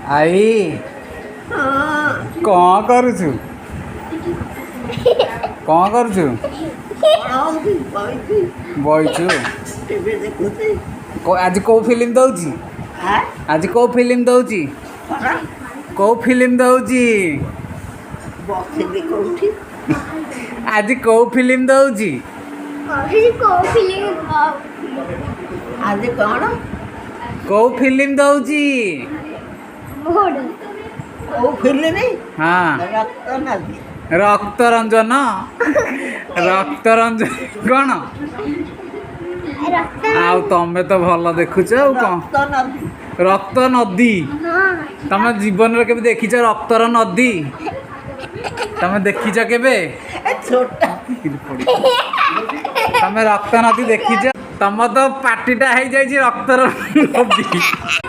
आई कौन करुछु कौन करुछु बइछु आज को फिल्म दउची आज को फिल्म दउची को फिल्म दउची आज को फिल्म दउची आज कौन को फिल्म दउची वो फिल्म नहीं हाँ रक्त नदी रक्त रंजन रक्त रंजन कौन आउ तमें तो भल देखुच कौन रक्त नदी रक्त नदी तमें जीवन में केबे देखिछ रक्तर नदी तमें देखिछ केबे छोटा तमें रक्त नदी देखिछ तम तो पार्टीटा हो जाइए रक्तर नदी